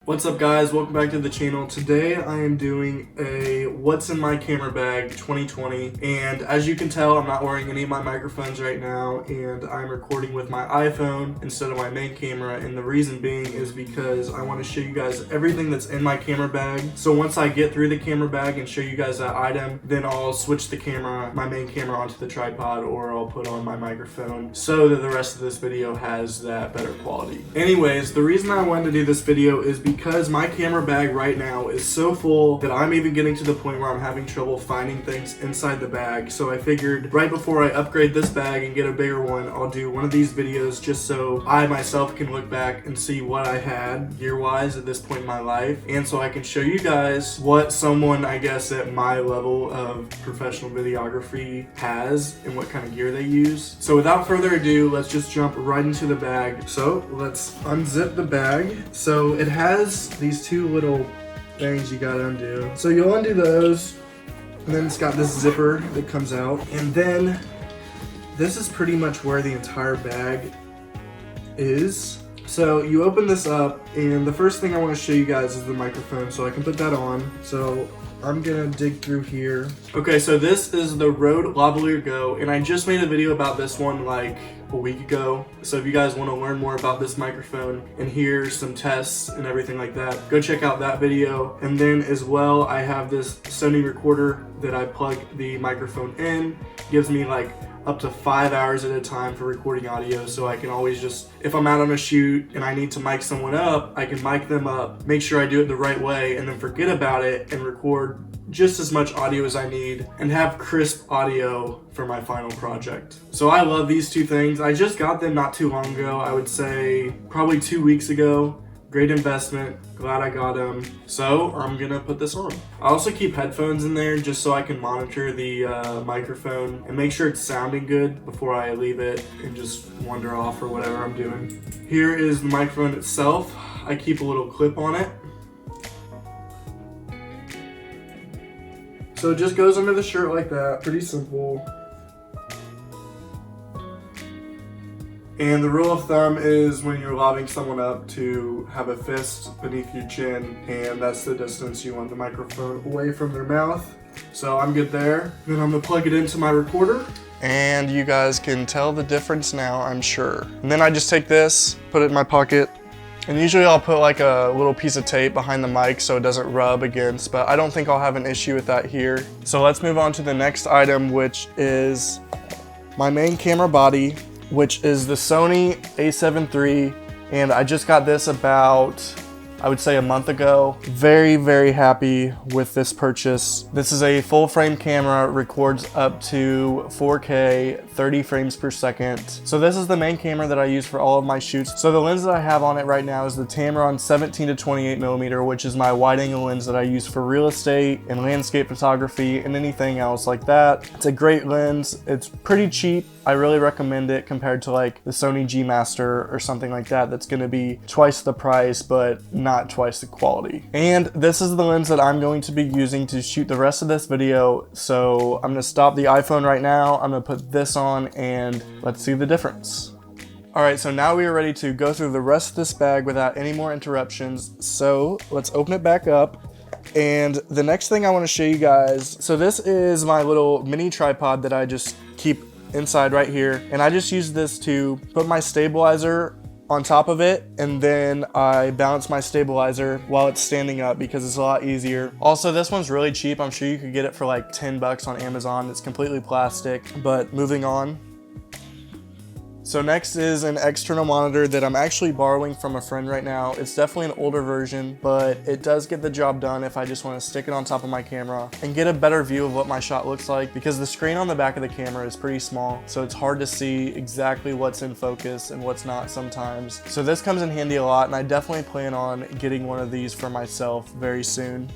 What's up guys, welcome back to the channel. Today I am doing a what's in my camera bag 2020, and as you can tell I'm not wearing any of my microphones right now, and I'm recording with my iPhone instead of my main camera, and the reason being is because I want to show you guys everything that's in my camera bag. So once I get through the camera bag and show you guys that item, then I'll switch the camera, my main camera, onto the tripod, or I'll put on my microphone so that the rest of this video has that better quality. Anyways, the reason I wanted to do this video is because my camera bag right now is so full that I'm even getting to the point where I'm having trouble finding things inside the bag. So I figured right before I upgrade this bag and get a bigger one, I'll do one of these videos just so I myself can look back and see what I had gear-wise at this point in my life, and so I can show you guys what someone, I guess, at my level of professional videography has and what kind of gear they use. So without further ado, let's just jump right into the bag. So let's unzip the bag. So it has these two little things you gotta undo. So you'll undo those, and then it's got this zipper that comes out, and then this is pretty much where the entire bag is. So you open this up, and the first thing I want to show you guys is the microphone, so I can put that on. So I'm gonna dig through here. Okay, so this is the Rode Lavalier Go, and I just made a video about this one like a week ago. So if you guys want to learn more about this microphone and hear some tests and everything like that, go check out that video. And then as well, I have this Sony recorder that I plug the microphone in. Gives me like up to 5 hours at a time for recording audio, so I can always just, if I'm out on a shoot and I need to mic someone up, I can mic them up, make sure I do it the right way, and then forget about it and record just as much audio as I need and have crisp audio for my final project. So I love these two things. I just got them not too long ago. I would say probably 2 weeks ago. Great investment, glad I got them. So I'm gonna put this on. I also keep headphones in there just so I can monitor the microphone and make sure it's sounding good before I leave it and just wander off or whatever I'm doing. Here is the microphone itself. I keep a little clip on it. So it just goes under the shirt like that, pretty simple. And the rule of thumb is when you're lobbing someone up to have a fist beneath your chin, and that's the distance you want the microphone away from their mouth. So I'm good there. Then I'm gonna plug it into my recorder. And you guys can tell the difference now, I'm sure. And then I just take this, put it in my pocket, and usually I'll put like a little piece of tape behind the mic so it doesn't rub against, but I don't think I'll have an issue with that here. So let's move on to the next item, which is my main camera body, which is the Sony A7iii, and I just got this about, I would say, a month ago. Very, very happy with this purchase. This is a full frame camera, records up to 4K, 30 frames per second. So this is the main camera that I use for all of my shoots. So the lens that I have on it right now is the Tamron 17 to 28mm, which is my wide angle lens that I use for real estate and landscape photography and anything else like that. It's a great lens. It's pretty cheap. I really recommend it compared to like the Sony G Master or something like that that's gonna be twice the price but not twice the quality. And this is the lens that I'm going to be using to shoot the rest of this video. So I'm gonna stop the iPhone right now. I'm gonna put this on and let's see the difference. All right, so now we are ready to go through the rest of this bag without any more interruptions. So let's open it back up. And the next thing I wanna show you guys, so this is my little mini tripod that I just keep inside right here, and I just use this to put my stabilizer on top of it, and then I balance my stabilizer while it's standing up because it's a lot easier. Also, this one's really cheap. I'm sure you could get it for like 10 bucks on Amazon. It's completely plastic. But moving on. So next is an external monitor that I'm actually borrowing from a friend right now. It's definitely an older version, but it does get the job done if I just want to stick it on top of my camera and get a better view of what my shot looks like, because the screen on the back of the camera is pretty small, so it's hard to see exactly what's in focus and what's not sometimes. So this comes in handy a lot, and I definitely plan on getting one of these for myself very soon.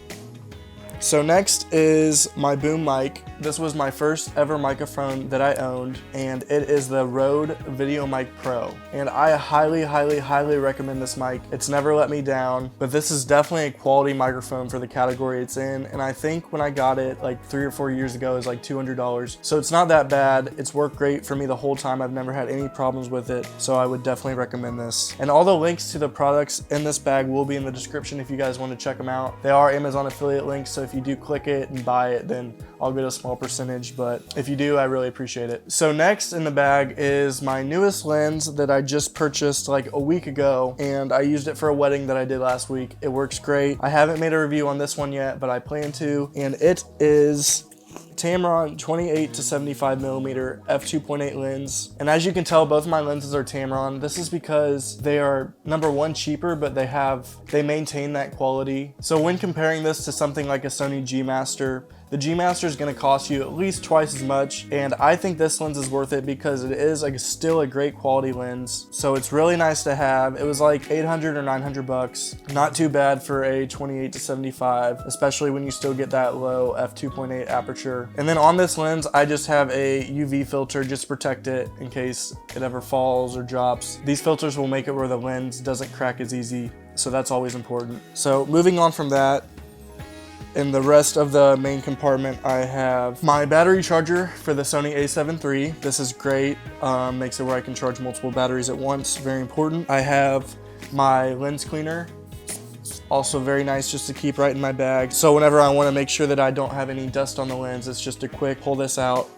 So next is my boom mic. This was my first ever microphone that I owned, and it is the Rode Video Mic Pro. And I highly recommend this mic. It's never let me down, but this is definitely a quality microphone for the category it's in. And I think when I got it like 3 or 4 years ago, it was like $200. So it's not that bad. It's worked great for me the whole time. I've never had any problems with it. So I would definitely recommend this. And all the links to the products in this bag will be in the description if you guys want to check them out. They are Amazon affiliate links, so if you do click it and buy it, then I'll get a small percentage, but if you do, I really appreciate it. So next in the bag is my newest lens that I just purchased like a week ago, and I used it for a wedding that I did last week. It works great. I haven't made a review on this one yet, but I plan to, and it is Tamron 28 to 75 millimeter f2.8 lens. And as you can tell, both of my lenses are Tamron. This is because they are, number one, cheaper, but they maintain that quality. So when comparing this to something like a Sony G Master, the G Master is going to cost you at least twice as much, and I think this lens is worth it because it is like still a great quality lens. So it's really nice to have. It was like 800 or 900 bucks. Not too bad for a 28 to 75, especially when you still get that low f2.8 aperture. And then on this lens, I just have a UV filter just to protect it in case it ever falls or drops. These filters will make it where the lens doesn't crack as easy, so that's always important. So moving on from that, in the rest of the main compartment, I have my battery charger for the Sony A7 III. This is great, makes it where I can charge multiple batteries at once, very important. I have my lens cleaner, also very nice just to keep right in my bag. So whenever I want to make sure that I don't have any dust on the lens, it's just a quick pull this out,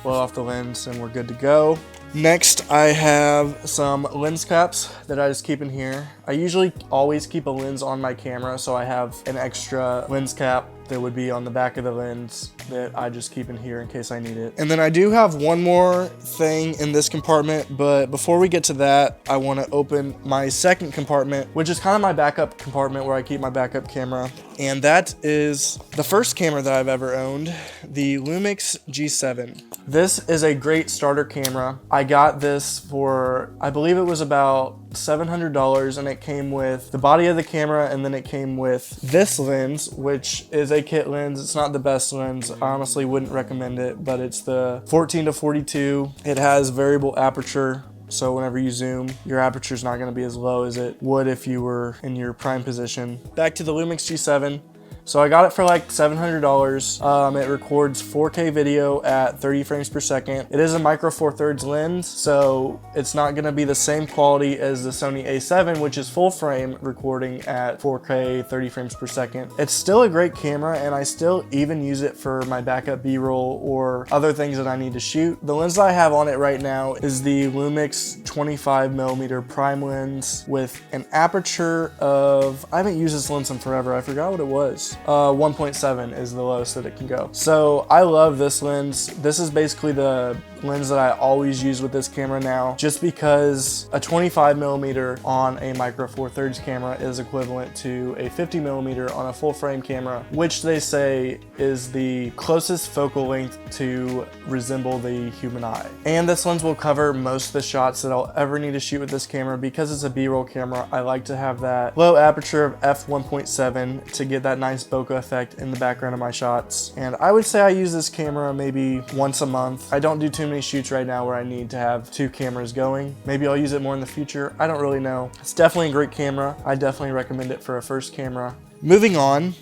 blow off the lens, and we're good to go. Next, I have some lens caps that I just keep in here. I usually always keep a lens on my camera, so I have an extra lens cap that would be on the back of the lens that I just keep in here in case I need it. And then I do have one more thing in this compartment, but before we get to that, I want to open my second compartment, which is kind of my backup compartment where I keep my backup camera. And that is the first camera that I've ever owned, the Lumix G7. This is a great starter camera. I got this for, I believe it was about $700, and it came with the body of the camera, and then it came with this lens, which is a kit lens. It's not the best lens. I honestly wouldn't recommend it, but it's the 14 to 42. It has variable aperture, so whenever you zoom, your aperture is not going to be as low as it would if you were in your prime position. Back to the Lumix G7. So I got it for like $700. It records 4K video at 30 frames per second. It is a micro four thirds lens, so it's not gonna be the same quality as the Sony A7, which is full frame recording at 4K 30 frames per second. It's still a great camera, and I still even use it for my backup B-roll or other things that I need to shoot. The lens that I have on it right now is the Lumix 25mm prime lens with an aperture of, I haven't used this lens in forever, I forgot what it was. 1.7 is the lowest that it can go. So I love this lens. This is basically the lens that I always use with this camera now, just because a 25mm on a micro four thirds camera is equivalent to a 50mm on a full frame camera, which they say is the closest focal length to resemble the human eye. And this lens will cover most of the shots that I'll ever need to shoot with this camera. Because it's a B-roll camera, I like to have that low aperture of f1.7 to get that nice bokeh effect in the background of my shots. And I would say I use this camera maybe once a month. I don't do too many shoots right now where I need to have two cameras going. Maybe I'll use it more in the future. I don't really know. It's definitely a great camera. I definitely recommend it for a first camera. Moving on,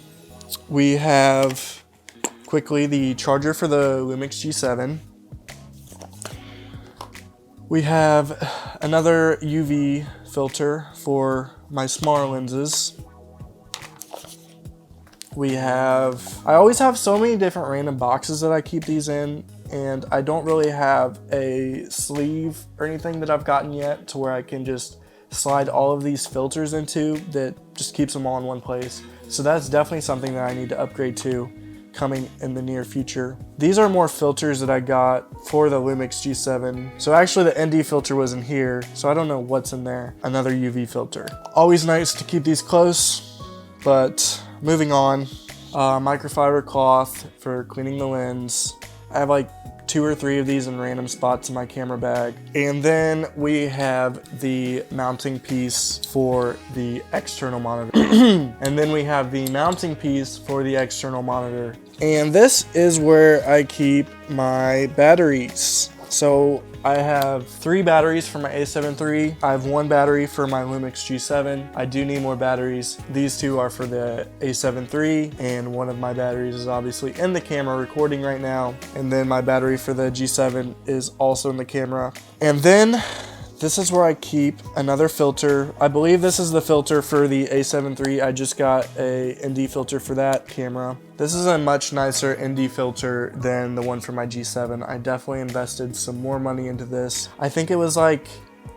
we have quickly the charger for the Lumix G7. We have another UV filter for my smaller lenses. I always have so many different random boxes that I keep these in, and I don't really have a sleeve or anything that I've gotten yet to where I can just slide all of these filters into that just keeps them all in one place. So that's definitely something that I need to upgrade to coming in the near future. These are more filters that I got for the Lumix G7. So actually the ND filter was in here, so I don't know what's in there. Another UV filter. Always nice to keep these close, but moving on. Microfiber cloth for cleaning the lens. I have like 2 or 3 of these in random spots in my camera bag. And then we have the mounting piece for the external monitor. And then we have the mounting piece for the external monitor. And this is where I keep my batteries. So I have 3 batteries for my A7 III. I have 1 battery for my Lumix G7. I do need more batteries. These 2 are for the A7 III, and one of my batteries is obviously in the camera recording right now. And then my battery for the G7 is also in the camera. And then this is where I keep another filter. I believe this is the filter for the A7 III. I just got a ND filter for that camera. This is a much nicer ND filter than the one for my G7. I definitely invested some more money into this. I think it was like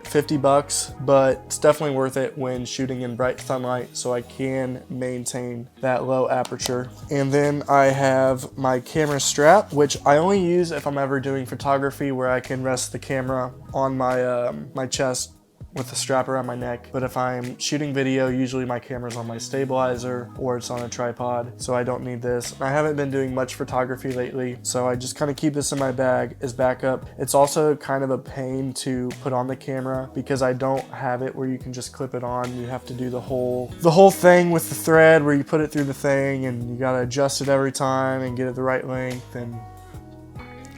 50 bucks, but it's definitely worth it when shooting in bright sunlight so I can maintain that low aperture. And then I have my camera strap, which I only use if I'm ever doing photography, where I can rest the camera on my my chest with the strap around my neck. But if I'm shooting video, usually my camera's on my stabilizer or it's on a tripod, so I don't need this. And I haven't been doing much photography lately, so I just kind of keep this in my bag as backup. It's also kind of a pain to put on the camera because I don't have it where you can just clip it on. You have to do the whole thing with the thread where you put it through the thing and you gotta adjust it every time and get it the right length, and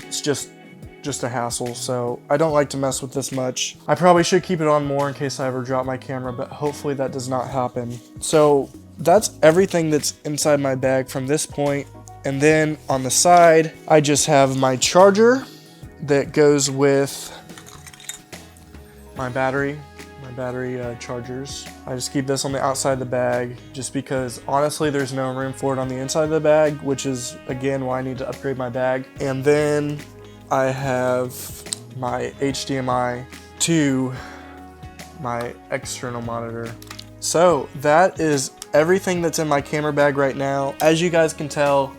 it's just a hassle, so I don't like to mess with this much. I probably should keep it on more in case I ever drop my camera, but hopefully that does not happen. So that's everything that's inside my bag from this point. And then on the side, I just have my charger that goes with my battery chargers. I just keep this on the outside of the bag just because honestly there's no room for it on the inside of the bag, which is again why I need to upgrade my bag. And then I have my HDMI to my external monitor. So that is everything that's in my camera bag right now. As you guys can tell,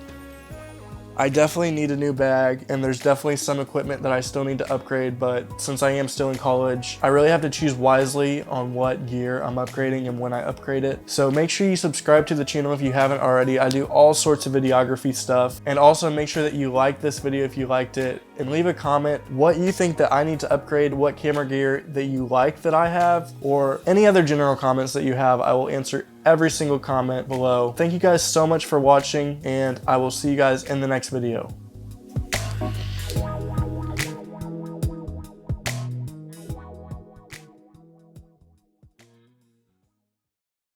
I definitely need a new bag, and there's definitely some equipment that I still need to upgrade, but since I am still in college, I really have to choose wisely on what gear I'm upgrading and when I upgrade it. So make sure you subscribe to the channel if you haven't already. I do all sorts of videography stuff, and also make sure that you like this video if you liked it, and leave a comment what you think that I need to upgrade, what camera gear that you like that I have, or any other general comments that you have. I will answer every single comment below. Thank you guys so much for watching, and I will see you guys in the next video.